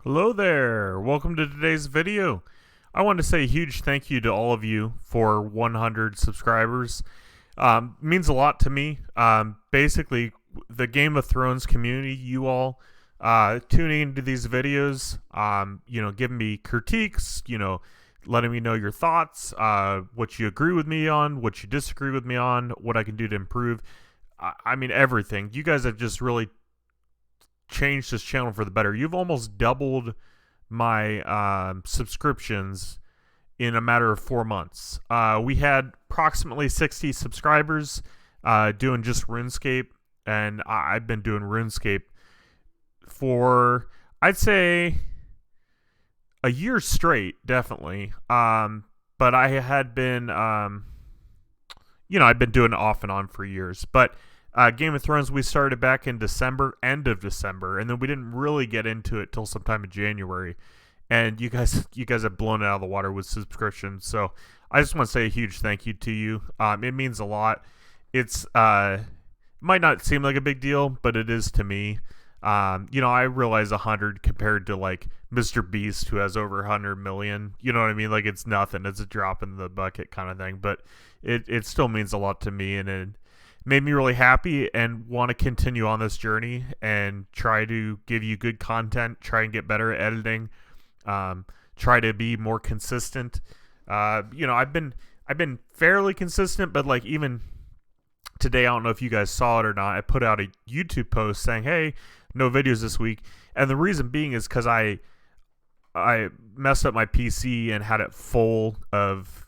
Hello there. Welcome to today's video. I want to say a huge thank you to all of you for 100 subscribers. Means a lot to me. Basically, the Game of Thrones community, you all tuning into these videos, giving me critiques, letting me know your thoughts, what you agree with me on, what you disagree with me on, what I can do to improve. I mean, everything. You guys have just really changed this channel for the better. You've almost doubled my subscriptions in a matter of 4 months. We had approximately 60 subscribers doing just RuneScape, and I've been doing RuneScape for, I'd say, a year straight, definitely. But I had been, I've been doing it off and on for years. But Game of Thrones, we started back in December, end of December, and then we didn't really get into it till sometime in January. And you guys have blown it out of the water with subscriptions. So I just want to say a huge thank you to you. It means a lot. It's might not seem like a big deal, but it is to me. I realize 100 compared to like Mr. Beast, who has over 100 million. You know what I mean? Like, it's nothing. It's a drop in the bucket kind of thing. But it still means a lot to me, and it made me really happy and want to continue on this journey and try to give you good content, try and get better at editing, try to be more consistent. I've been fairly consistent, but like even today, I don't know if you guys saw it or not, I put out a YouTube post saying, hey, no videos this week. And the reason being is because I messed up my PC and had it full of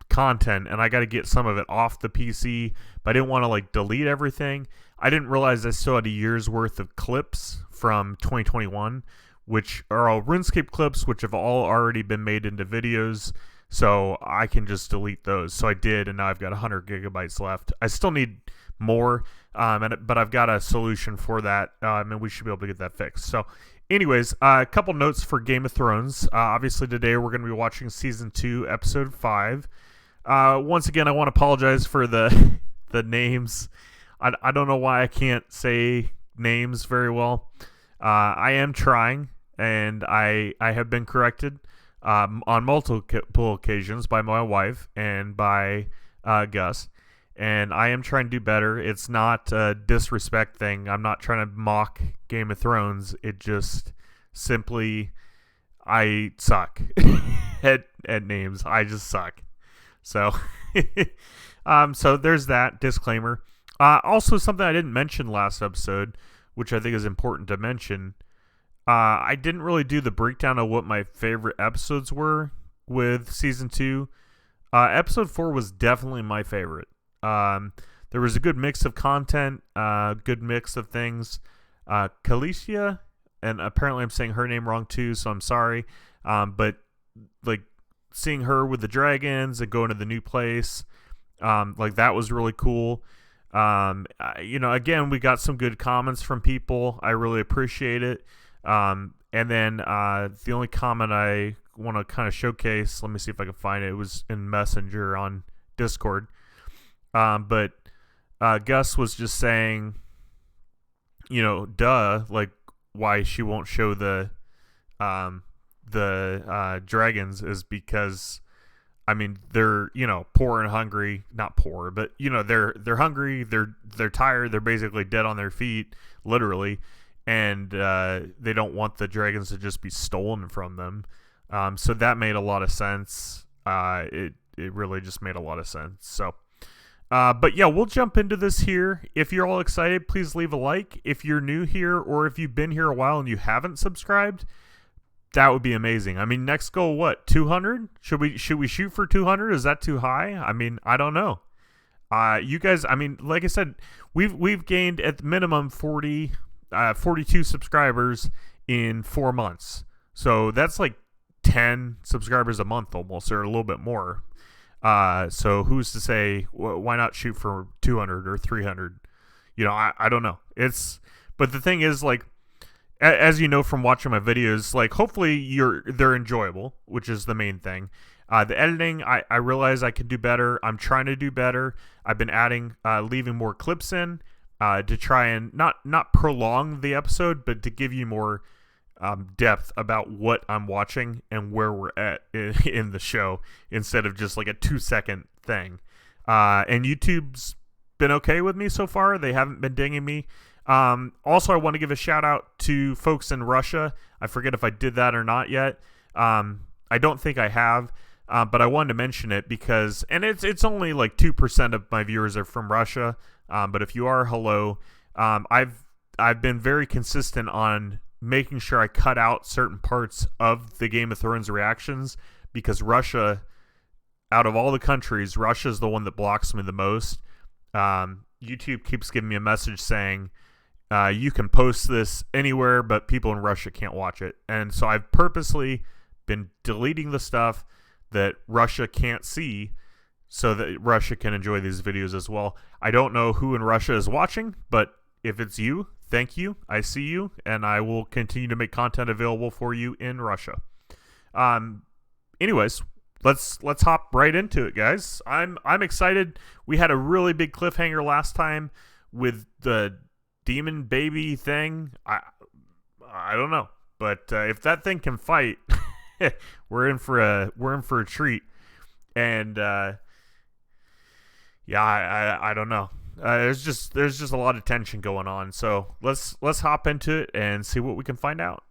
content, and I got to get some of it off the PC, but I didn't want to like delete everything. I didn't realize I still had a year's worth of clips from 2021, which are all RuneScape clips, which have all already been made into videos, so I can just delete those. So I did, and now I've got 100 gigabytes left. I still need more, but I've got a solution for that, and we should be able to get that fixed. So anyways, a couple notes for Game of Thrones. Obviously today we're going to be watching Season 2, Episode 5. Once again, I want to apologize for the names. I don't know why I can't say names very well. I am trying, and I have been corrected on multiple occasions by my wife and by Gus. And I am trying to do better. It's not a disrespect thing. I'm not trying to mock Game of Thrones. It just simply, I suck at names. I just suck. So, so there's that disclaimer. Also, something I didn't mention last episode, which I think is important to mention. I didn't really do the breakdown of what my favorite episodes were with Season 2. Episode 4 was definitely my favorite. There was a good mix of content, good mix of things. Khaleesi, and apparently I'm saying her name wrong too, so I'm sorry. But like seeing her with the dragons and going to the new place, like that was really cool. Again, we got some good comments from people. I really appreciate it. And then the only comment I want to kind of showcase, let me see if I can find it. It was in Messenger on Discord. But Gus was just saying, duh, like why she won't show the dragons is because, I mean, they're, poor and hungry, not poor, but they're hungry, they're tired, they're basically dead on their feet, literally, and they don't want the dragons to just be stolen from them. So that made a lot of sense. It really just made a lot of sense. So but yeah, we'll jump into this here. If you're all excited, please leave a like. If you're new here, or if you've been here a while and you haven't subscribed, that would be amazing. I mean, next goal, what, 200? Should we shoot for 200? Is that too high? I mean, I don't know. You guys, I mean, like I said, we've gained at the minimum 42 subscribers in 4 months. So that's like 10 subscribers a month almost, or a little bit more. So who's to say why not shoot for 200 or 300? I don't know. But the thing is, like, as you know from watching my videos, like hopefully they're enjoyable, which is the main thing. The editing, I realize I can do better. I'm trying to do better. I've been adding, leaving more clips in, to try and not prolong the episode, but to give you more depth about what I'm watching and where we're at in the show instead of just like a 2-second thing. And YouTube's been okay with me so far. They haven't been dinging me. Also, I want to give a shout out to folks in Russia. I forget if I did that or not yet. I don't think I have, but I wanted to mention it because, and it's only like 2% of my viewers are from Russia. But if you are, hello. I've been very consistent on making sure I cut out certain parts of the Game of Thrones reactions because Russia, out of all the countries, Russia is the one that blocks me the most. YouTube keeps giving me a message saying, you can post this anywhere, but people in Russia can't watch it. And so I've purposely been deleting the stuff that Russia can't see so that Russia can enjoy these videos as well. I don't know who in Russia is watching, but if it's you, thank you. I see you, and I will continue to make content available for you in Russia. Anyways, let's hop right into it, guys. I'm excited. We had a really big cliffhanger last time with the demon baby thing. I don't know, but if that thing can fight, we're in for a treat. And yeah, I don't know. There's just a lot of tension going on. So let's hop into it and see what we can find out.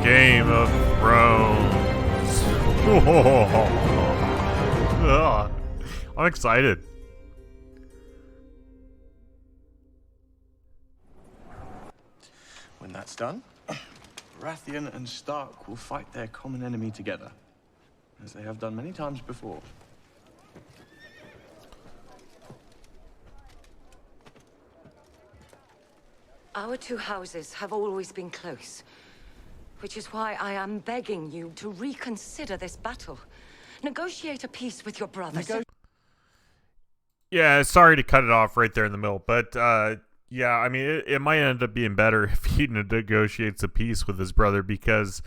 Game of Thrones. I'm excited. When that's done, Baratheon and Stark will fight their common enemy together, as they have done many times before. Our two houses have always been close, which is why I am begging you to reconsider this battle. Negotiate a peace with your brothers. Yeah, sorry to cut it off right there in the middle, but yeah, I mean, it might end up being better if he negotiates a peace with his brother, because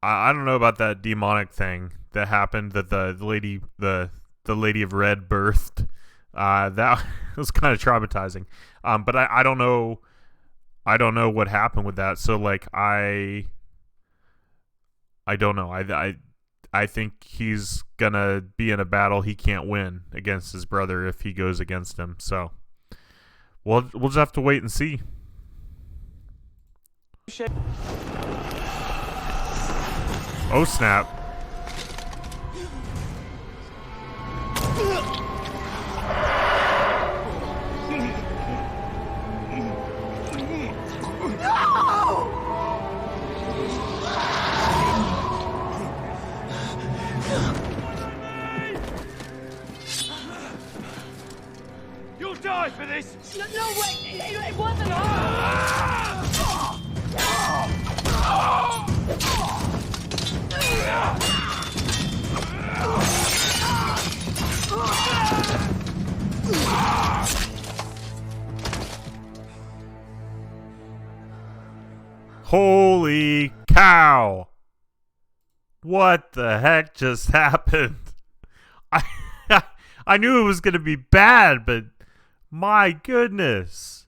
I don't know about that demonic thing that happened that the lady of Red birthed. That was kind of traumatizing. But I don't know. I don't know what happened with that. So like I don't know. I think he's gonna be in a battle he can't win against his brother if he goes against him. So we'll just have to wait and see. Oh snap. You'll die for this! No, wait! It wasn't Holy cow! What the heck just happened? I knew it was going to be bad, but my goodness.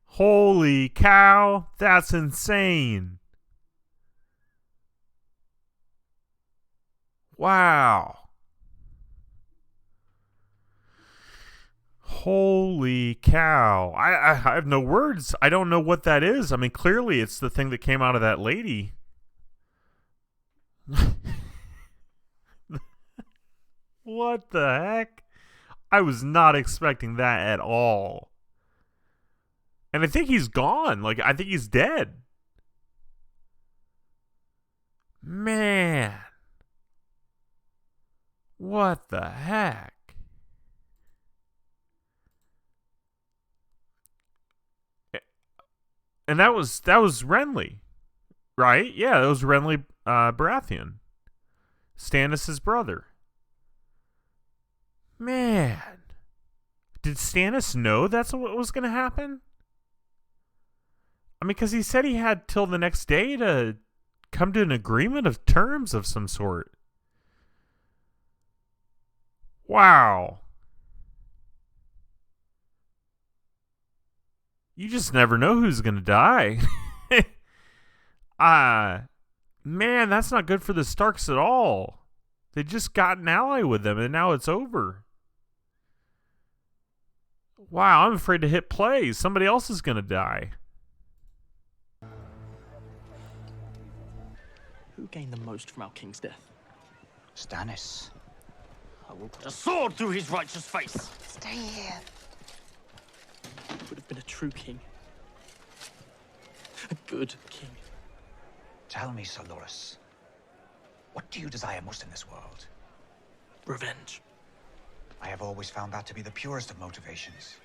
Holy cow, that's insane. Wow. Holy cow. I have no words. I don't know what that is. I mean, clearly it's the thing that came out of that lady. What the heck? I was not expecting that at all. And I think he's gone. Like, I think he's dead. Man. What the heck? And that was Renly, right? Yeah, that was Renly Baratheon, Stannis' brother. Man, did Stannis know that's what was going to happen? I mean, because he said he had till the next day to come to an agreement of terms of some sort. Wow. You just never know who's going to die. Man, that's not good for the Starks at all. They just got an ally with them, and now it's over. Wow, I'm afraid to hit play. Somebody else is going to die. Who gained the most from our king's death? Stannis. I will put a sword through his righteous face. Stay here. He would have been a true king. A good king. Tell me, Sir Loras, what do you desire most in this world? Revenge. I have always found that to be the purest of motivations.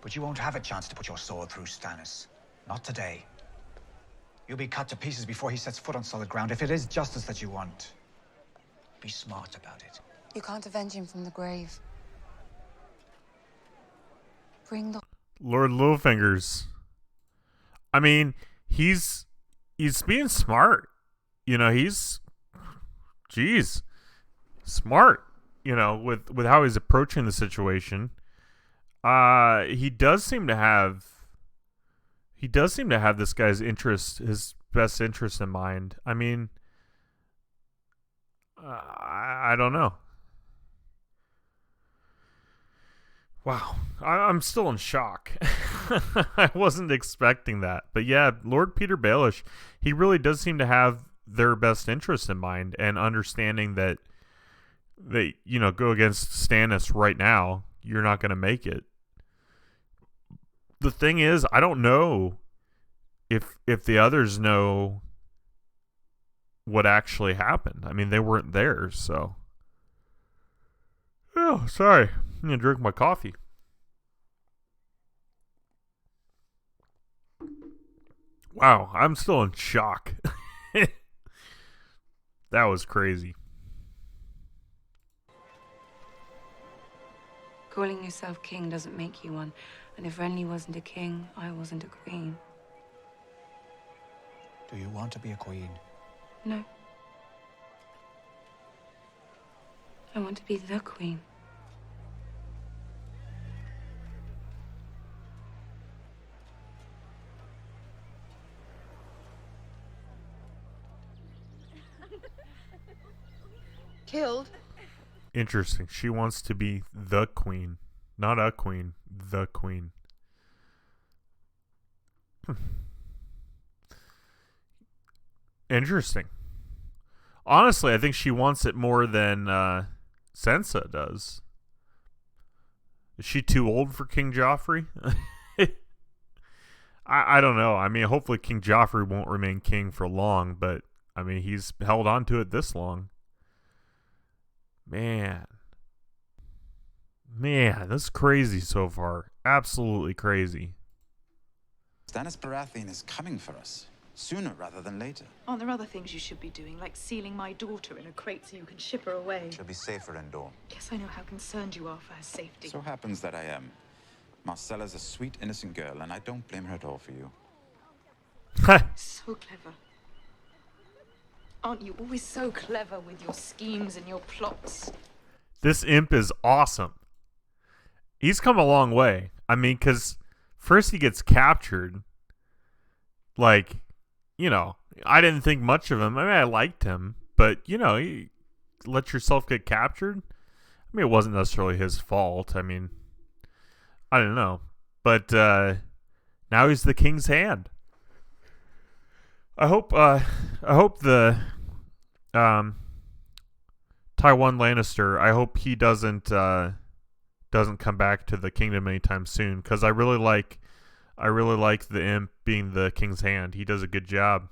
But you won't have a chance to put your sword through Stannis. Not today. You'll be cut to pieces before he sets foot on solid ground, if it is justice that you want. Be smart about it. You can't avenge him from the grave. Bring the... Lord Littlefinger's. I mean, he's being smart. You know, he's smart, you know, with how he's approaching the situation. He does seem to have this guy's interest, his best interest in mind. I mean, I don't know. Wow, I'm still in shock. I wasn't expecting that. But yeah, Lord Peter Baelish, he really does seem to have their best interest in mind, and understanding that they, you know, go against Stannis right now, you're not going to make it. The thing is, I don't know if the others know what actually happened. I mean, they weren't there, so. Oh, sorry. I'm going to drink my coffee. Wow, I'm still in shock. That was crazy. Calling yourself king doesn't make you one. And if Renly wasn't a king, I wasn't a queen. Do you want to be a queen? No. I want to be the queen. Killed? Interesting. She wants to be the queen. Not a queen. The queen. Interesting. Honestly, I think she wants it more than Sansa does. Is she too old for King Joffrey? I don't know. I mean, hopefully King Joffrey won't remain king for long, but I mean, he's held on to it this long. Man, this is crazy so far. Absolutely crazy. Stannis Baratheon is coming for us. Sooner rather than later. Aren't there other things you should be doing, like sealing my daughter in a crate so you can ship her away? She'll be safer indoor. Yes, I know how concerned you are for her safety. So happens that I am. Marcella's a sweet, innocent girl, and I don't blame her at all for you. So clever. Aren't you always so clever with your schemes and your plots? This imp is awesome. He's come a long way. I mean, because first he gets captured. Like, you know, I didn't think much of him. I mean, I liked him. But, you know, you let yourself get captured. I mean, it wasn't necessarily his fault. I mean, I don't know. But now he's the king's hand. I hope the Tywin Lannister, I hope he doesn't come back to the kingdom anytime soon, because I really like the imp being the king's hand. He does a good job.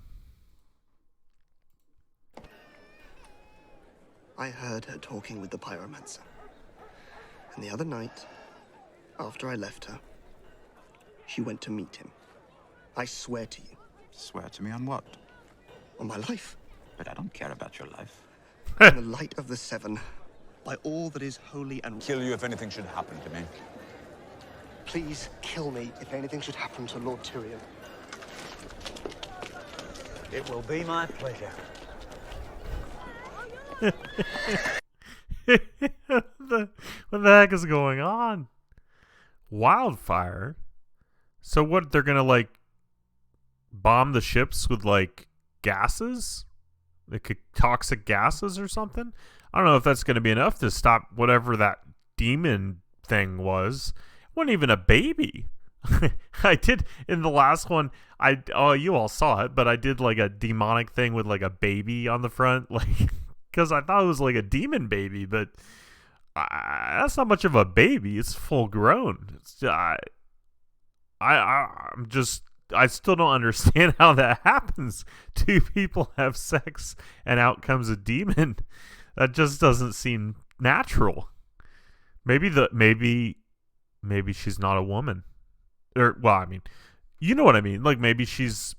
I heard her talking with the pyromancer. And the other night, after I left her, she went to meet him. I swear to you. Swear to me on what? On my life. But I don't care about your life. In the light of the Seven, by all that is holy and... Kill you if anything should happen to me. Please kill me if anything should happen to Lord Tyrion. It will be my pleasure. What the heck is going on? Wildfire? So what, they're gonna like bomb the ships with like gases? Like toxic gases or something? I don't know if that's gonna be enough to stop whatever that demon thing was. It wasn't even a baby. I did in the last one. You all saw it, but I did like a demonic thing with like a baby on the front, like because I thought it was like a demon baby, but that's not much of a baby. It's full grown. It's, I still don't understand how that happens. Two people have sex and out comes a demon. That just doesn't seem natural. Maybe she's not a woman. Or, well, I mean, you know what I mean. Like maybe she's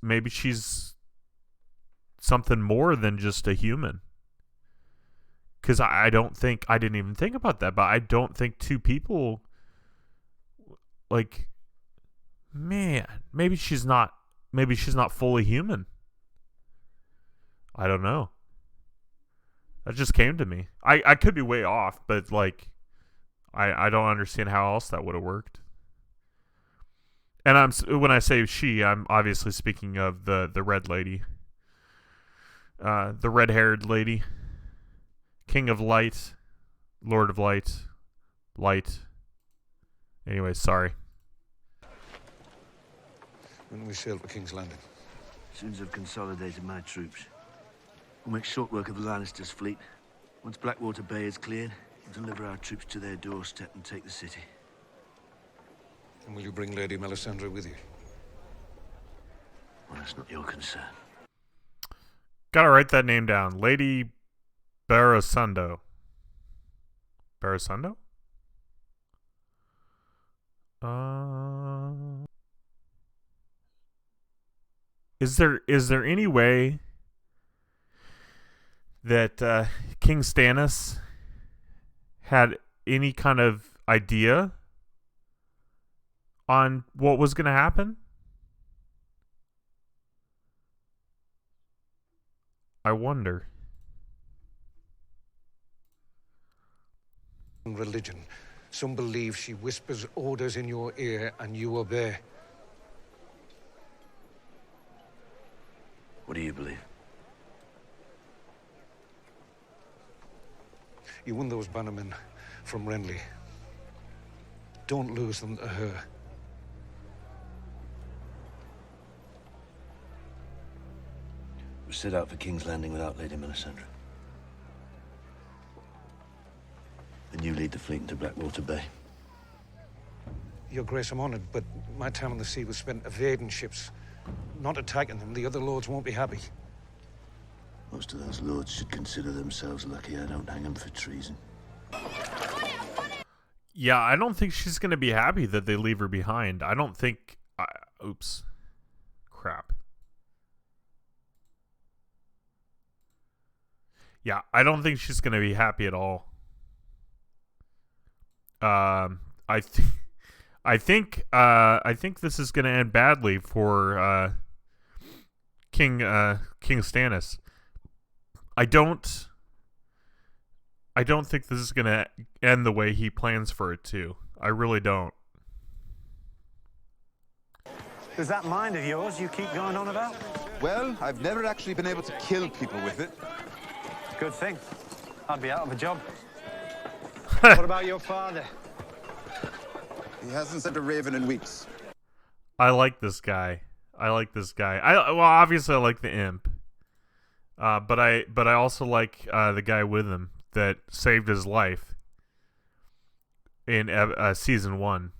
something more than just a human. Because I didn't even think about that, but I don't think two people, like, man, maybe she's not fully human. I don't know. That just came to me. I could be way off, but like, I don't understand how else that would have worked. And when I say she, I'm obviously speaking of the red lady, the red-haired lady, King of Light, Lord of Light, Light. Anyway, sorry. When we sail for King's Landing? As soon as I've consolidated my troops. We'll make short work of the Lannisters' fleet. Once Blackwater Bay is cleared, we'll deliver our troops to their doorstep and take the city. And will you bring Lady Melisandre with you? Well, that's not your concern. Gotta write that name down. Lady Barasunda. Barasunda? Is there any way that King Stannis had any kind of idea on what was going to happen? I wonder. Religion. Some believe she whispers orders in your ear and you obey. What do you believe? You won those bannermen from Renly. Don't lose them to her. We set out for King's Landing without Lady Melisandre. Then you lead the fleet into Blackwater Bay. Your Grace, I'm honored, but my time on the sea was spent evading ships, not attacking them. The other lords won't be happy. Most of those lords should consider themselves lucky I don't hang them for treason. Yeah, I don't think she's going to be happy that they leave her behind. I don't think... oops. Crap. Yeah, I don't think she's going to be happy at all. I think this is going to end badly for King Stannis. I don't think this is going to end the way he plans for it to. I really don't. Does that mind of yours you keep going on about? Well, I've never actually been able to kill people with it. Good thing. I'd be out of a job. What about your father? He hasn't sent a raven in weeks. I like this guy. Well, obviously I like the imp. But I also like the guy with him that saved his life in season 1.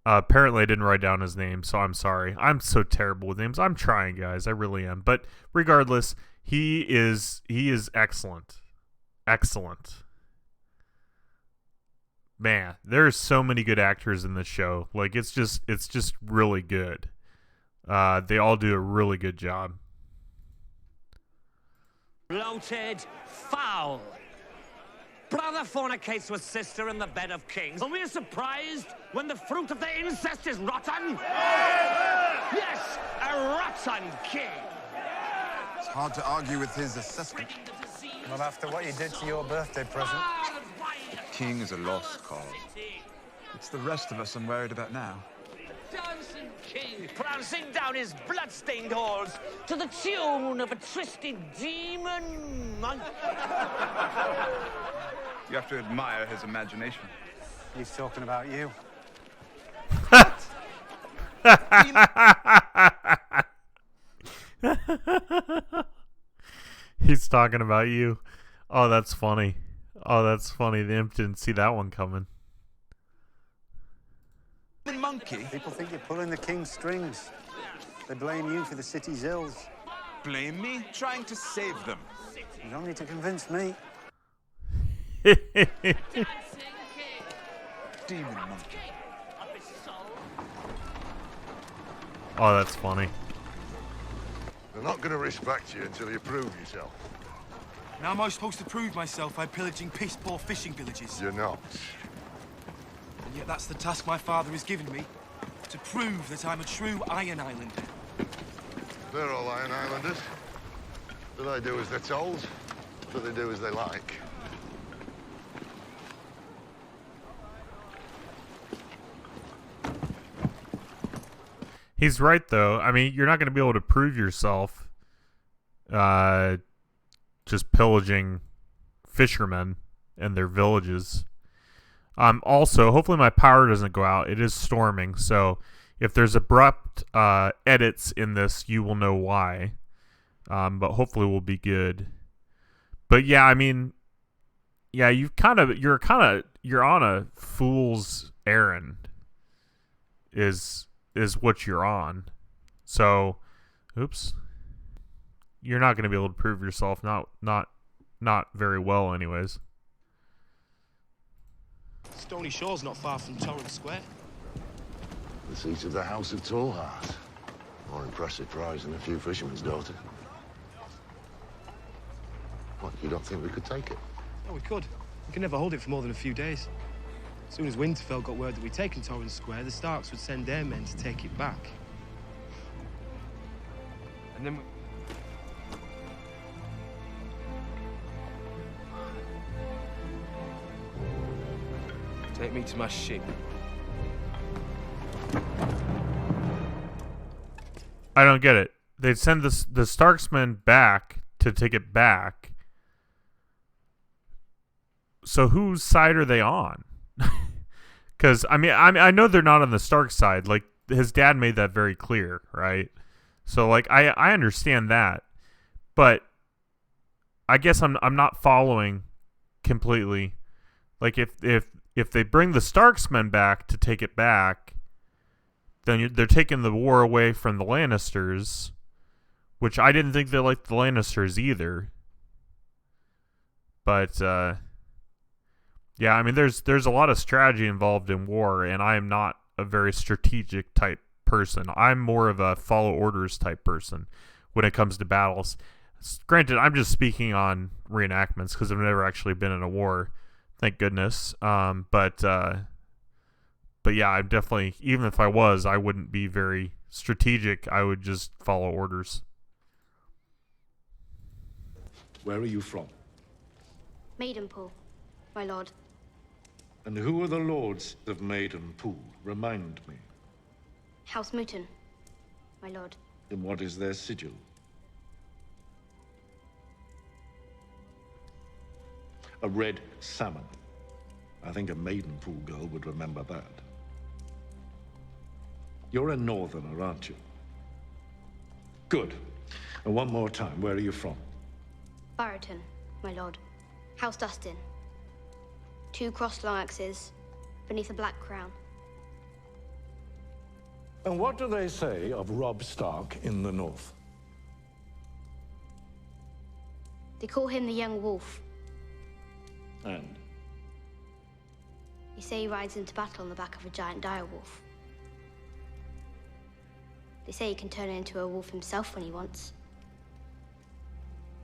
Apparently I didn't write down his name, so I'm sorry. I'm so terrible with names. I'm trying, guys. I really am. But regardless, he is excellent. Excellent. Man, there's so many good actors in this show. Like it's just really good. They all do a really good job. Bloated, foul. Brother fornicates with sister in the bed of kings. Are we surprised when the fruit of their incest is rotten? Yes, a rotten king! It's hard to argue with his assessment. Not after what you did to your birthday present. The king is a lost cause. It's the rest of us I'm worried about now. Dancing king prancing down his blood-stained halls to the tune of a twisted demon monk. You have to admire his imagination. He's talking about you. He's talking about you. Oh, that's funny. Oh, that's funny. The imp didn't see that one coming. The monkey? People think you're pulling the king's strings. They blame you for the city's ills. Blame me? Trying to save them. You don't need to convince me. Demon monkey. Oh, that's funny. They're not going to respect you until you prove yourself. Now am I supposed to prove myself by pillaging piss-poor fishing villages? You're not. And yet that's the task my father has given me, to prove that I'm a true Iron Islander. They're all Iron Islanders. Do they do as they're told? Do they do as they like? He's right, though. I mean, you're not going to be able to prove yourself just pillaging fishermen and their villages. Also, hopefully my power doesn't go out. It is storming, so if there's abrupt edits in this, you will know why. But hopefully we'll be good. But yeah, I mean, yeah, you're on a fool's errand. Is what you're on. So, oops. You're not going to be able to prove yourself not very well anyways. Stony Shore's not far from Torrance Square. The seat of the House of Tallheart. More impressive prize than a few fishermen's daughters. What, you don't think we could take it? Oh, we could. We can never hold it for more than a few days. As soon as Winterfell got word that we'd taken Torrance Square, the Starks would send their men to take it back. And then... Take me to my ship. I don't get it. They'd send the Starksmen back to take it back. So whose side are they on? Because I know they're not on the Stark side. Like, his dad made that very clear, right? So like I understand that, but I guess I'm not following completely. Like if they bring the Starksmen back to take it back, then they're taking the war away from the Lannisters, which I didn't think they liked the Lannisters either. But yeah, I mean, there's a lot of strategy involved in war, and I am not a very strategic type person. I'm more of a follow orders type person when it comes to battles. Granted, I'm just speaking on reenactments because I've never actually been in a war, thank goodness. But yeah, I'm definitely, even if I was, I wouldn't be very strategic. I would just follow orders. Where are you from? Maidenpool, my lord. And who are the lords of Maidenpool? Remind me. House Mooton, my lord. And what is their sigil? A red salmon. I think a Maidenpool girl would remember that. You're a northerner, aren't you? Good. And one more time, where are you from? Barrowton, my lord. House Dustin. 2 crossed long axes beneath a black crown. And what do they say of Robb Stark in the north? They call him the Young Wolf. And? They say he rides into battle on the back of a giant direwolf. They say he can turn into a wolf himself when he wants.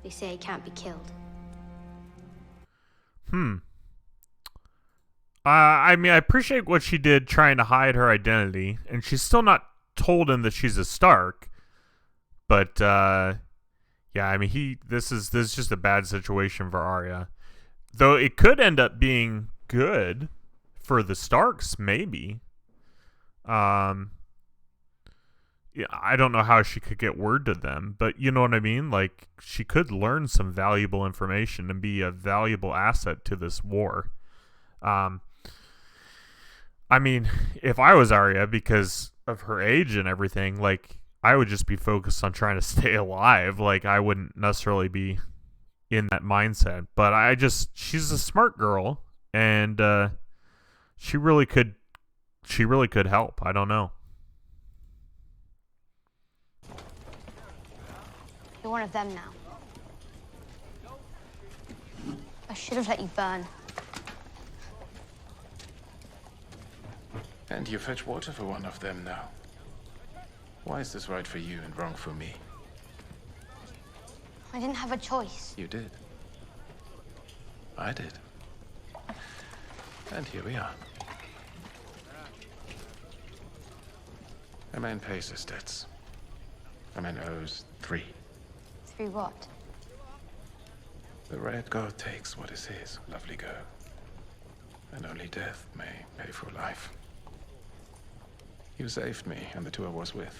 They say he can't be killed. I mean, I appreciate what she did trying to hide her identity, and she's still not told him that she's a Stark. But yeah, I mean, this is just a bad situation for Arya. Though it could end up being good for the Starks, maybe. Yeah, I don't know how she could get word to them, but you know what I mean? Like, she could learn some valuable information and be a valuable asset to this war. I mean, if I was Arya, because of her age and everything, like, I would just be focused on trying to stay alive. Like, I wouldn't necessarily be in that mindset. But she's a smart girl, and she really could help. I don't know. You're one of them now. I should have let you burn. And you fetch water for one of them now. Why is this right for you and wrong for me? I didn't have a choice. You did. I did. And here we are. A man pays his debts. A man owes 3. 3 what? The Red God takes what is his, lovely girl. And only death may pay for life. You saved me and the 2 I was with.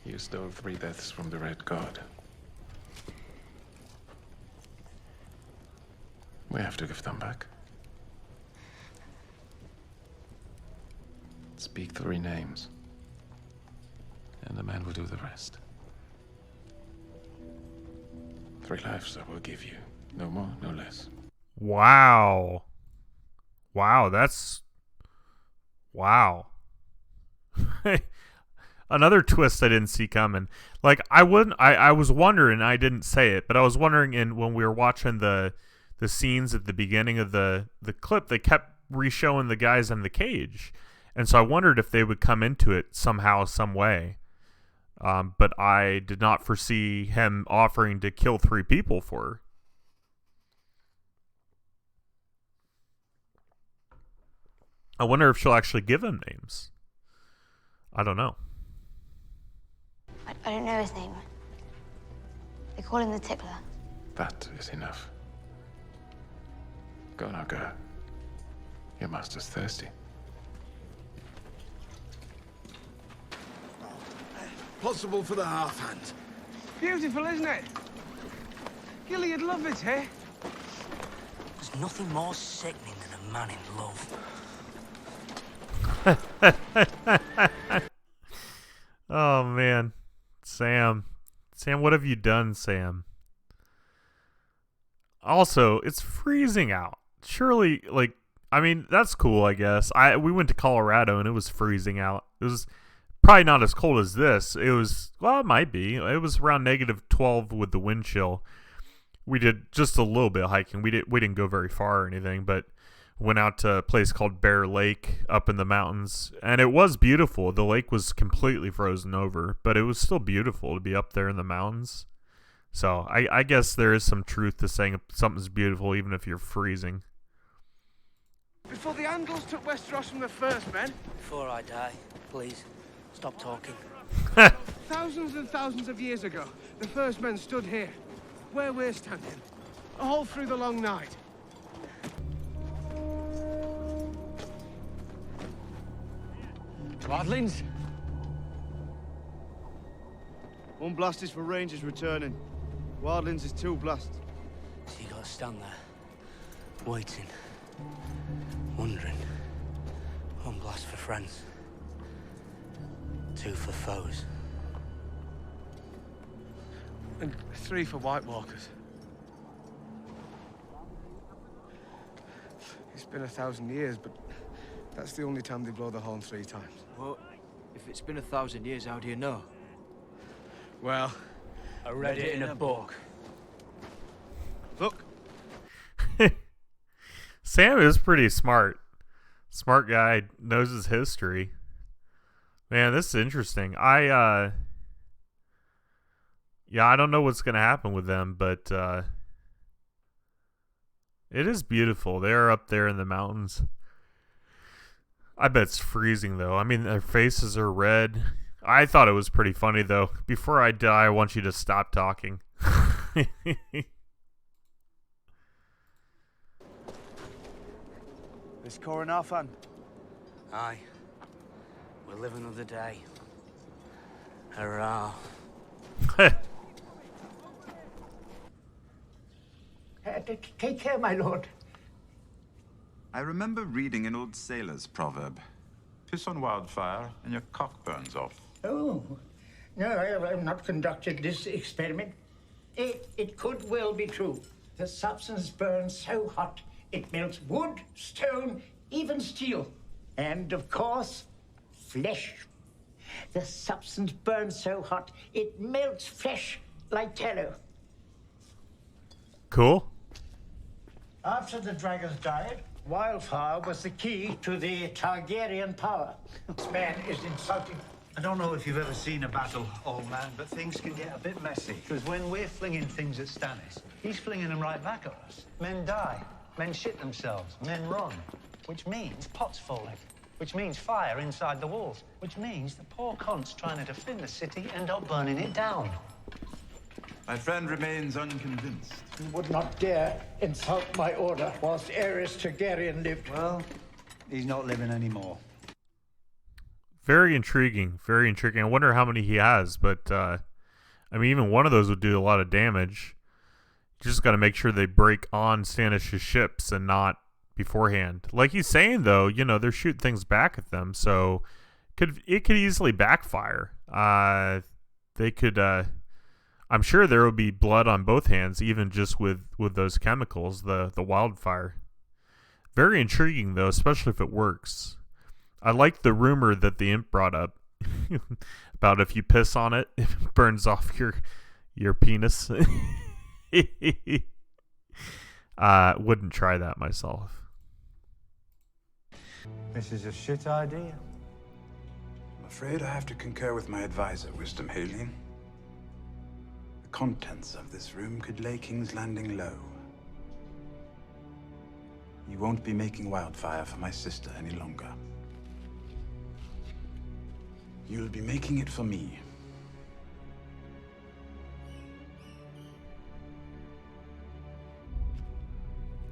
You stole 3 deaths from the Red God. We have to give them back. Speak 3 names, and the man will do the rest. 3 lives I will give you. No more, no less. Wow. Wow, that's... Wow. Another twist I didn't see coming. Like, I was wondering, I didn't say it, but I was wondering when we were watching the scenes at the beginning of the clip, they kept re-showing the guys in the cage. And so I wondered if they would come into it somehow, some way. But I did not foresee him offering to kill 3 people for her. I wonder if she'll actually give him names. I don't know. I don't know his name. They call him the Tickler. That is enough. Go now, girl. Your master's thirsty. Possible for the half-hand. Beautiful, isn't it? Gilly, you'd love it, eh? There's nothing more sickening than a man in love. Oh, man. Sam, what have you done, Sam? Also, it's freezing out. Surely, like, I mean, that's cool, I guess. We went to Colorado, and it was freezing out. It was probably not as cold as this. It was, well, it might be. It was around -12 with the wind chill. We did just a little bit of hiking. We didn't go very far or anything, but went out to a place called Bear Lake up in the mountains, and it was beautiful. The lake was completely frozen over, but it was still beautiful to be up there in the mountains. So I guess there is some truth to saying something's beautiful even if you're freezing. Before the Andals took Westeros from the First Men. Before I die, please, stop talking. Thousands and thousands of years ago, the First Men stood here, where we're standing, all through the long night. Wildlings? One blast is for Rangers returning. Wildlings is 2 blasts. So you gotta stand there, waiting, wondering. 1 blast for friends, 2 for foes. And 3 for White Walkers. It's been 1,000 years, but that's the only time they blow the horn 3 times. Well, if it's been 1,000 years, how do you know? Well, I read it in a book. Look. Sam is pretty smart. Smart guy, knows his history. Man, this is interesting. Yeah, I don't know what's going to happen with them, but it is beautiful. They're up there in the mountains. I bet it's freezing, though. I mean, their faces are red. I thought it was pretty funny, though. Before I die, I want you to stop talking. This Coronafan. Aye. We'll live another day. Hurrah. Take care, my lord. I remember reading an old sailor's proverb. Piss on wildfire and your cock burns off. Oh, no, I have not conducted this experiment. It could well be true. The substance burns so hot, it melts wood, stone, even steel. And, of course, flesh. The substance burns so hot, it melts flesh like tallow. Cool. After the dragons died, wildfire was the key to the Targaryen power. This man is insulting. I don't know if you've ever seen a battle, old man, but things can get a bit messy. Because when we're flinging things at Stannis, he's flinging them right back at us. Men die, men shit themselves, men run. Which means pots falling. Which means fire inside the walls. Which means the poor cons trying to defend the city end up burning it down. My friend remains unconvinced. You would not dare insult my order whilst Aerys Targaryen lived. Well, he's not living anymore. Very intriguing. Very intriguing. I wonder how many he has, but I mean, even one of those would do a lot of damage. You just got to make sure they break on Stannis' ships and not beforehand. Like he's saying, though, you know, they're shooting things back at them, so it could easily backfire. They could. I'm sure there will be blood on both hands, even just with those chemicals, the wildfire. Very intriguing, though, especially if it works. I like the rumor that the imp brought up about if you piss on it, it burns off your penis. Wouldn't try that myself. This is a shit idea. I'm afraid I have to concur with my advisor, Wisdom Haling. The contents of this room could lay King's Landing low. You won't be making wildfire for my sister any longer. You'll be making it for me.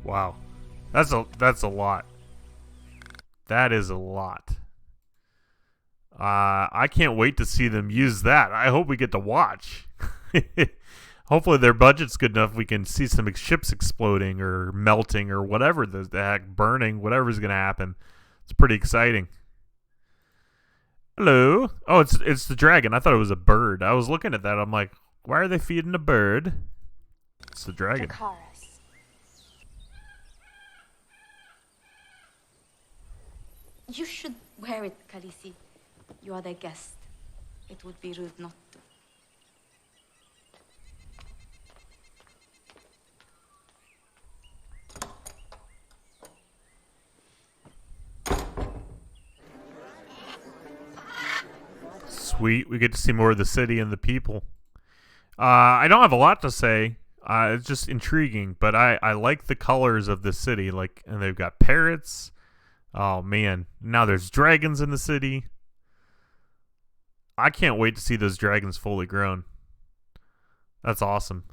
Wow. That's a lot. That is a lot. I can't wait to see them use that. I hope we get to watch. Hopefully their budget's good enough we can see some ships exploding or melting or whatever the heck, burning, whatever's going to happen. It's pretty exciting. Hello. Oh, it's the dragon. I thought it was a bird. I was looking at that. I'm like, why are they feeding a bird? It's the dragon. Dracarys. You should wear it, Khaleesi. You are their guest. It would be rude not to. Sweet. We get to see more of the city and the people. I don't have a lot to say. It's just intriguing, but I like the colors of the city. Like, and they've got parrots. Oh man, now there's dragons in the city. I can't wait to see those dragons fully grown. That's awesome.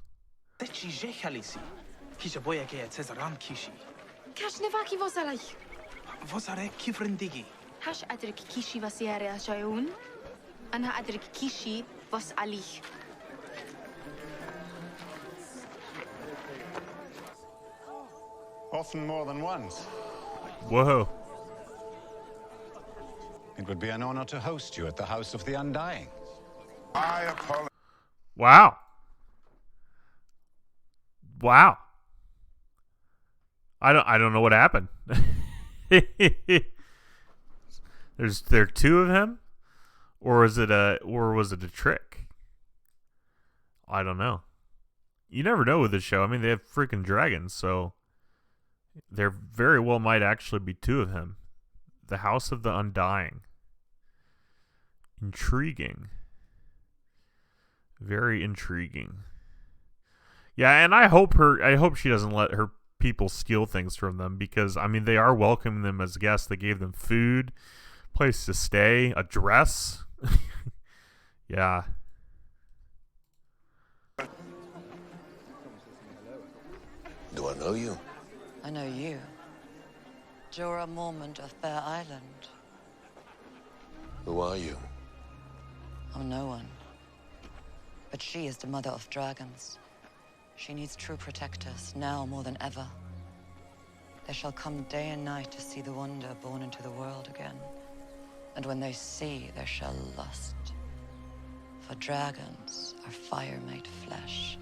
Often more than once. Whoa. It would be an honor to host you at the House of the Undying. I apologize. Wow. Wow. I don't know what happened. There are two of him, or was it a trick? I don't know. You never know with this show. I mean, they have freaking dragons, so there very well might actually be two of him. The House of the Undying. Intriguing. Very intriguing. Yeah, and I hope she doesn't let her people steal things from them, because I mean they are welcoming them as guests. They gave them food, place to stay, a dress. Yeah. Do I know you? I know you. Jorah Mormont of Bear Island. Who are you? I'm no one. But she is the mother of dragons. She needs true protectors, now more than ever. They shall come day and night to see the wonder born into the world again. And when they see, they shall lust. For dragons are fire made flesh,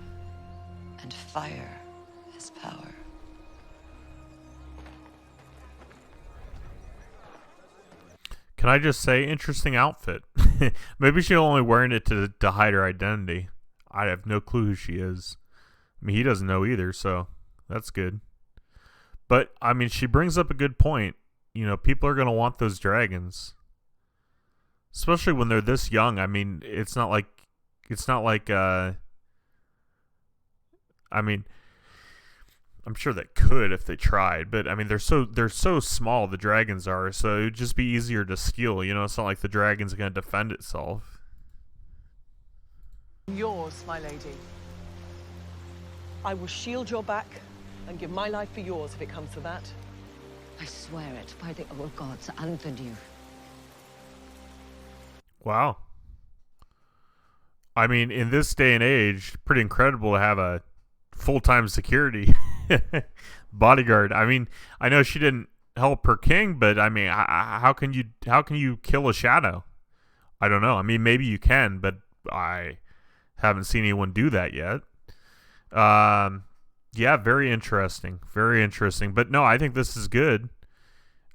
and fire is power. Can I just say, interesting outfit. Maybe she's only wearing it to hide her identity. I have no clue who she is. I mean, he doesn't know either, so that's good. But, I mean, she brings up a good point. You know, people are going to want those dragons. Especially when they're this young. I mean, it's not like, I mean, I'm sure they could if they tried, but I mean, they're so small, the dragons are, so it would just be easier to steal, you know. It's not like the dragon's going to defend itself. Yours, my lady. I will shield your back and give my life for yours if it comes to that. I swear it by the old gods and the new. Wow. I mean, in this day and age, pretty incredible to have a full-time security bodyguard. I mean, I know she didn't help her king, but I mean, how can you kill a shadow? I don't know. I mean, maybe you can, but I haven't seen anyone do that yet. Yeah, very interesting. Very interesting. But no, I think this is good.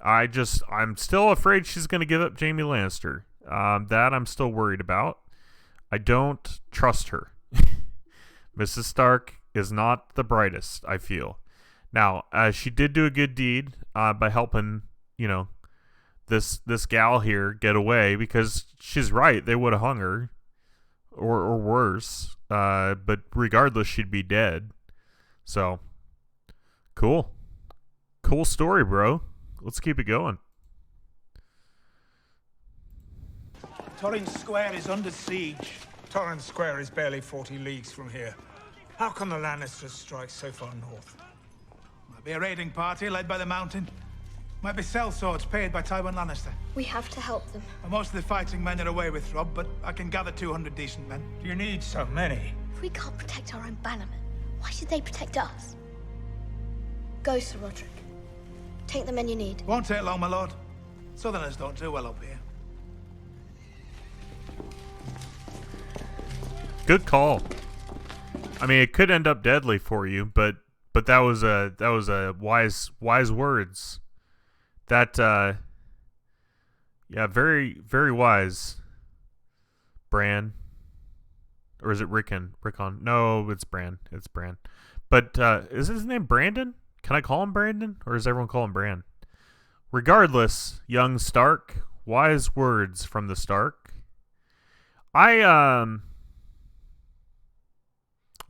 I'm still afraid she's going to give up Jaime Lannister. That I'm still worried about. I don't trust her. Mrs. Stark is not the brightest, I feel. Now, she did do a good deed by helping, you know, this gal here get away, because she's right. They would have hung her or worse. But regardless, she'd be dead. So, cool. Cool story, bro. Let's keep it going. Torrens Square is under siege. Torrens Square is barely 40 leagues from here. How can the Lannisters strike so far north? Might be a raiding party led by the Mountain. Might be sellswords paid by Tywin Lannister. We have to help them. And most of the fighting men are away with Robb, but I can gather 200 decent men. Do you need so many? If we can't protect our own bannermen, why should they protect us? Go, Sir Roderick. Take the men you need. Won't take long, my lord. Southerners don't do well up here. Good call. I mean, it could end up deadly for you, but that was a wise words. That yeah, very very wise. Bran, or is it Rickon? Rickon? No, it's Bran. It's Bran. But is his name Brandon? Can I call him Brandon, or does everyone call him Bran? Regardless, young Stark, wise words from the Stark.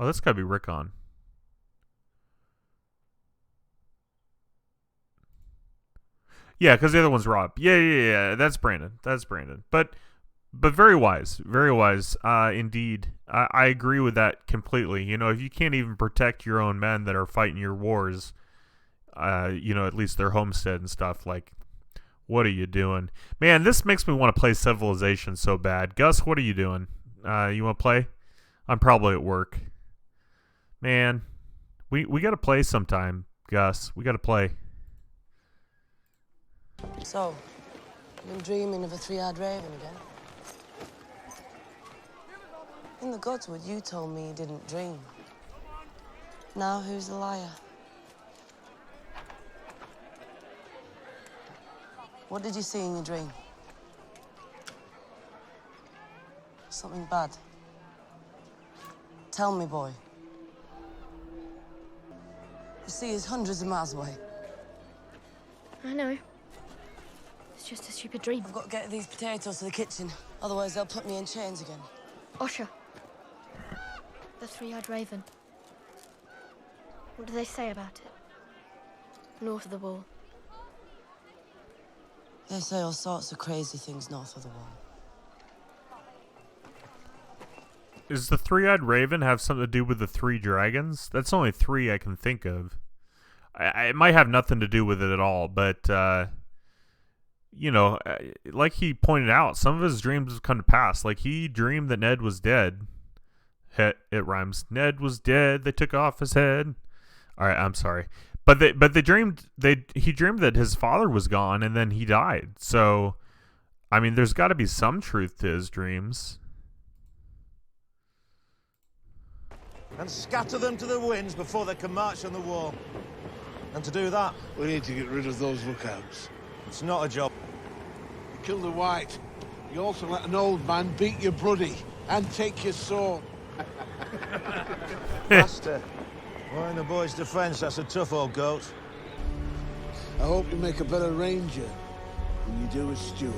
Oh, that's gotta be Rickon. Yeah, because the other one's Robb. Yeah. That's Brandon. That's Brandon. But very wise. Very wise. Indeed. I agree with that completely. You know, if you can't even protect your own men that are fighting your wars, you know, at least their homestead and stuff, like, what are you doing? Man, this makes me want to play Civilization so bad. Gus, what are you doing? You want to play? I'm probably at work. Man, we got to play sometime, Gus. We got to play. So, I've been dreaming of a three-eyed raven again. In the Godswood, you told me you didn't dream. Now who's the liar? What did you see in your dream? Something bad? Tell me, boy. The sea is hundreds of miles away. I know. It's just a stupid dream. I've got to get these potatoes to the kitchen. Otherwise, they'll put me in chains again. Osha. The three-eyed raven. What do they say about it? North of the wall. They say all sorts of crazy things north of the wall. Is the three-eyed raven have something to do with the three dragons? That's only three I can think of. It might have nothing to do with it at all, but you know, like he pointed out, some of his dreams have come to pass. Like he dreamed that Ned was dead. It rhymes. Ned was dead. They took off his head. All right, I'm sorry, but he dreamed that his father was gone and then he died. So, I mean, there's got to be some truth to his dreams. And scatter them to the winds before they can march on the wall. And to do that, We need to get rid of those lookouts. it's not a job. You killed the white. You also let an old man beat your bloody and take your sword. Master, well, in the boy's defense, that's a tough old goat. I hope you make a better ranger than you do a steward.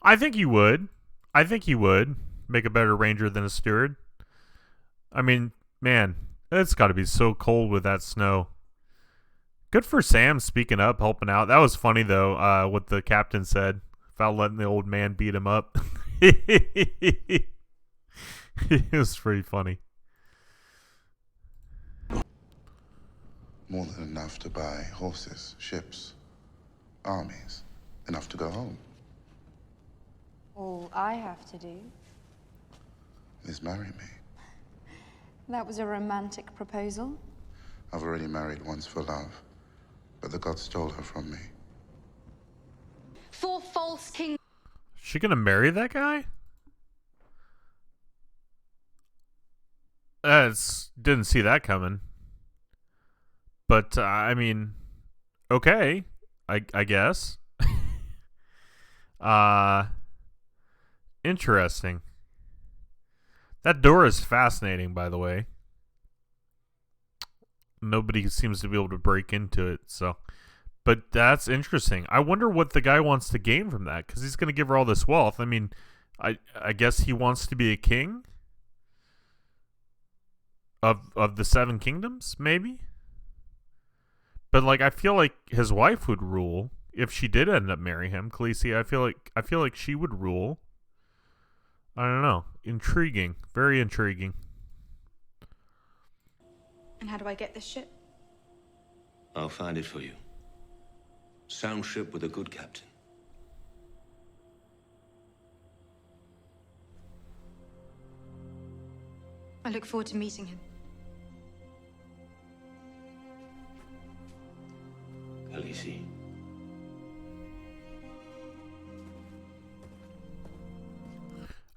I think he would. I think he would make a better ranger than a steward. I mean, man, it's got to be so cold with that snow. Good for Sam speaking up, helping out. That was funny, though, what the captain said about letting the old man beat him up. It was pretty funny. More than enough to buy horses, ships, armies. Enough to go home. All I have to do. Is marry me. That was a romantic proposal. I've already married once for love, but the gods stole her from me. For false king. She gonna marry that guy? Didn't see that coming. But I mean, okay, I guess. Interesting. That door is fascinating, by the way. Nobody seems to be able to break into it, so. But that's interesting. I wonder what the guy wants to gain from that, because he's going to give her all this wealth. I mean, I guess he wants to be a king of the Seven Kingdoms, maybe. But like, I feel like his wife would rule if she did end up marrying him, Khaleesi. I feel like she would rule. I don't know. Intriguing. Very intriguing. And how do I get this ship? I'll find it for you. Sound ship with a good captain. I look forward to meeting him. Khaleesi.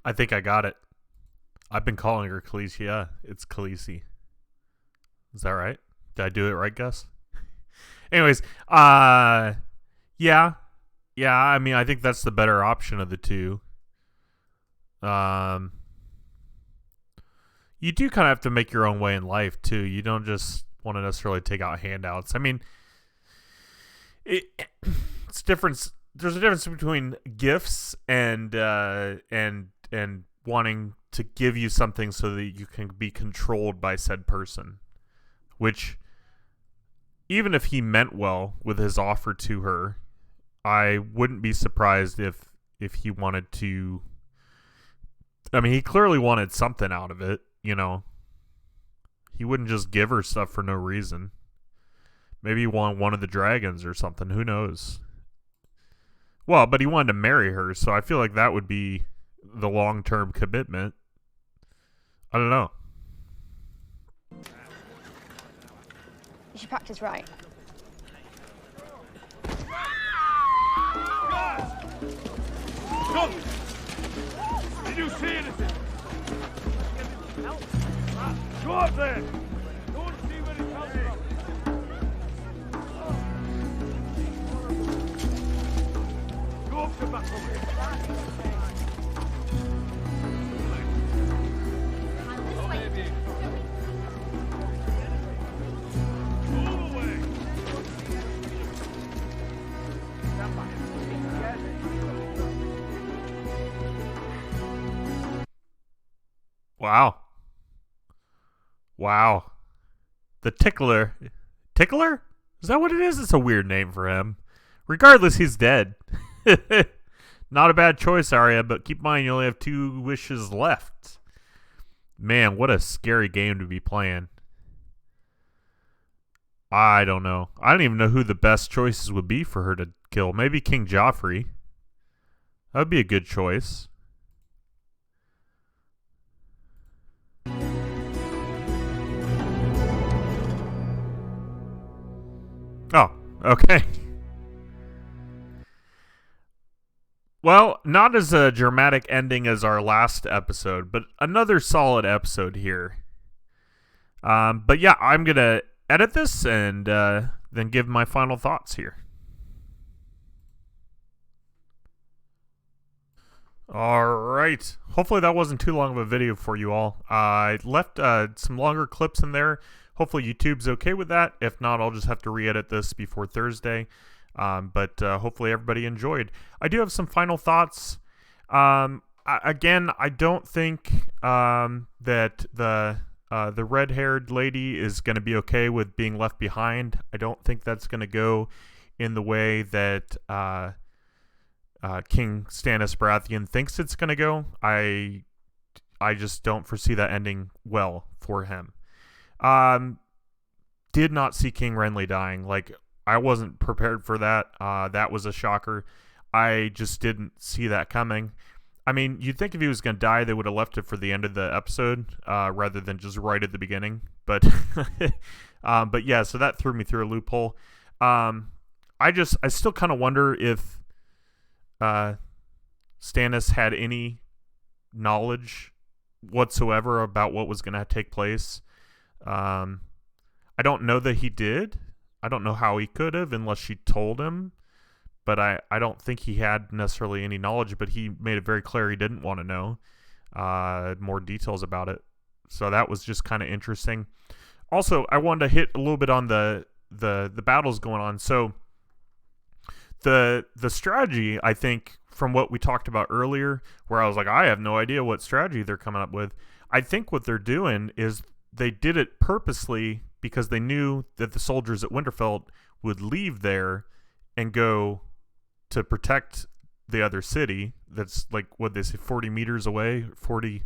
I think I got it. I've been calling her Khaleesi. Yeah, it's Khaleesi. Is that right? Did I do it right, Gus? Anyways, yeah. I mean, I think that's the better option of the two. You do kind of have to make your own way in life too. You don't just want to necessarily take out handouts. I mean, it's different. There's a difference between gifts and wanting to give you something so that you can be controlled by said person. Which, even if he meant well with his offer to her, I wouldn't be surprised if he wanted to. I mean, he clearly wanted something out of it, you know. He wouldn't just give her stuff for no reason. Maybe he wanted one of the dragons or something. Who knows? Well, but he wanted to marry her, so I feel like that would be the long-term commitment. I don't know. You should practice right. Look! Did you see anything? Go up there! Go and see where it comes from. Go up to back over here. Wow. The Tickler. Tickler? Is that what it is? It's a weird name for him. Regardless, he's dead. Not a bad choice, Arya, but keep in mind you only have 2 wishes left. Man, what a scary game to be playing. I don't know. I don't even know who the best choices would be for her to kill. Maybe King Joffrey. That would be a good choice. Oh, okay. Well, not as a dramatic ending as our last episode, but another solid episode here. But yeah, I'm going to edit this and then give my final thoughts here. Alright. Hopefully that wasn't too long of a video for you all. I left some longer clips in there. Hopefully YouTube's okay with that. If not, I'll just have to re-edit this before Thursday. But hopefully everybody enjoyed. I do have some final thoughts. Again, I don't think that the red-haired lady is going to be okay with being left behind. I don't think that's going to go in the way that King Stannis Baratheon thinks it's going to go. I just don't foresee that ending well for him. Did not see King Renly dying. Like, I wasn't prepared for that. That was a shocker. I just didn't see that coming. I mean, you'd think if he was going to die, they would have left it for the end of the episode rather than just right at the beginning. But but yeah, so that threw me through a loophole. I still kind of wonder if Stannis had any knowledge whatsoever about what was going to take place. I don't know that he did. I don't know how he could have unless she told him. But I don't think he had necessarily any knowledge, but he made it very clear he didn't want to know more details about it. So that was just kind of interesting. Also, I wanted to hit a little bit on the battles going on. So the strategy, I think, from what we talked about earlier, where I was like, I have no idea what strategy they're coming up with. I think what they're doing is they did it purposely because they knew that the soldiers at Winterfell would leave there and go to protect the other city that's like, what they say, 40 meters away, 40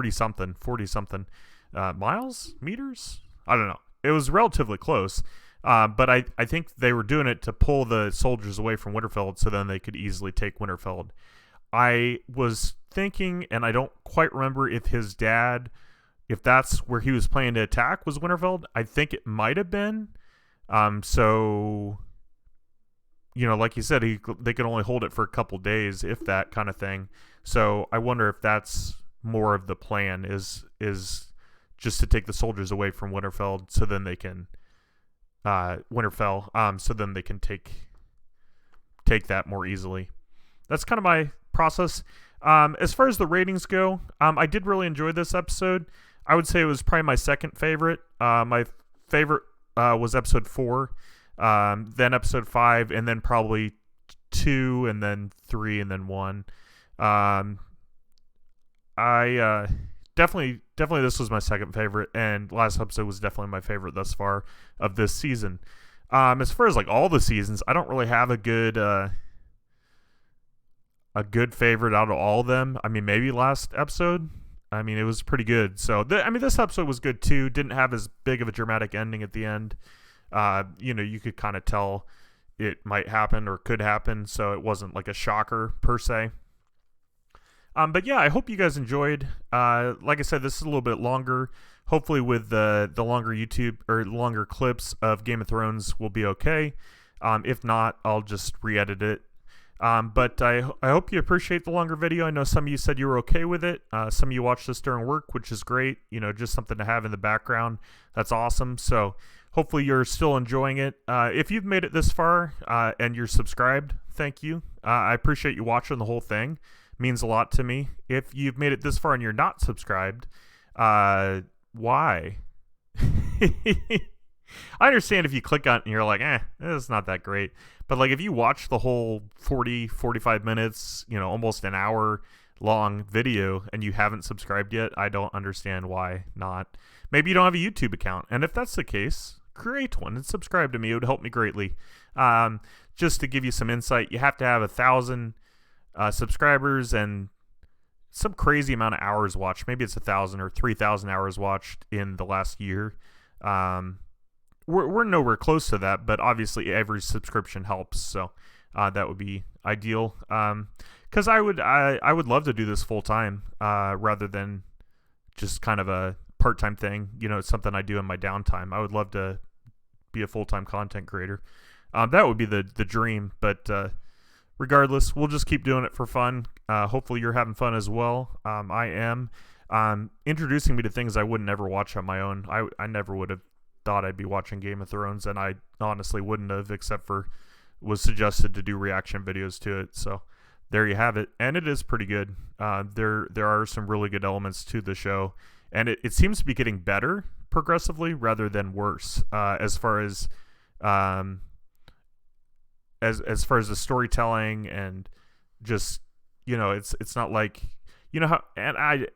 something miles, meters? I don't know. It was relatively close. But I think they were doing it to pull the soldiers away from Winterfell so then they could easily take Winterfell. I was thinking, and I don't quite remember if his dad, if that's where he was planning to attack, was Winterfell. I think it might have been. So, you know, like you said, they could only hold it for a couple days, if that kind of thing. So I wonder if that's more of the plan, is just to take the soldiers away from Winterfell so then they can so then they can take that more easily. That's kind of my process. As far as the ratings go, I did really enjoy this episode. I would say it was probably my second favorite. My favorite was episode 4, then episode 5, and then probably 2, and then 3, and then 1. I definitely this was my second favorite, and last episode was definitely my favorite thus far of this season. As far as like all the seasons, I don't really have a good favorite out of all of them. I mean, maybe last episode. I mean, it was pretty good. So this episode was good too. Didn't have as big of a dramatic ending at the end. You know, you could kind of tell it might happen or could happen, so it wasn't like a shocker per se. But yeah, I hope you guys enjoyed. Like I said, this is a little bit longer. Hopefully with the longer YouTube or longer clips of Game of Thrones will be okay. If not, I'll just re-edit it. But I hope you appreciate the longer video. I know some of you said you were okay with it. Some of you watched this during work, which is great. You know, just something to have in the background. That's awesome. So hopefully you're still enjoying it. If you've made it this far and you're subscribed, thank you. I appreciate you watching the whole thing. It means a lot to me. If you've made it this far and you're not subscribed, why? I understand if you click on it and you're like, it's not that great. But like if you watch the whole 40, 45 minutes, you know, almost an hour long video and you haven't subscribed yet, I don't understand why not. Maybe you don't have a YouTube account. And if that's the case, create one and subscribe to me. It would help me greatly. Just to give you some insight, you have to have 1,000 subscribers and some crazy amount of hours watched. Maybe it's 1,000 or 3,000 hours watched in the last year. We're nowhere close to that, but obviously every subscription helps. So that would be ideal. Because I would love to do this full time rather than just kind of a part-time thing. You know, it's something I do in my downtime. I would love to be a full-time content creator. That would be the dream, but regardless, we'll just keep doing it for fun. Hopefully you're having fun as well. I am. Introducing me to things I wouldn't ever watch on my own. I never would have thought I'd be watching Game of Thrones, and I honestly wouldn't have, except for was suggested to do reaction videos to it. So there you have it, and it is pretty good. There are some really good elements to the show, and it seems to be getting better progressively rather than worse as far as the storytelling, and just, you know, it's not like, you know how, and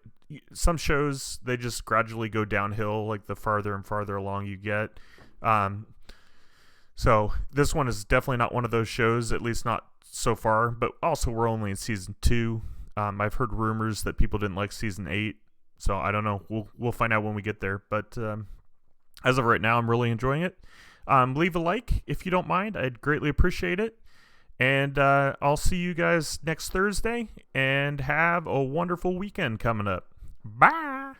some shows, they just gradually go downhill like the farther and farther along you get. So this one is definitely not one of those shows, at least not so far, but also we're only in season 2. I've heard rumors that people didn't like season 8, so I don't know. We'll find out when we get there, but as of right now, I'm really enjoying it. Leave a like if you don't mind. I'd greatly appreciate it. And I'll see you guys next Thursday, and have a wonderful weekend coming up. Bye.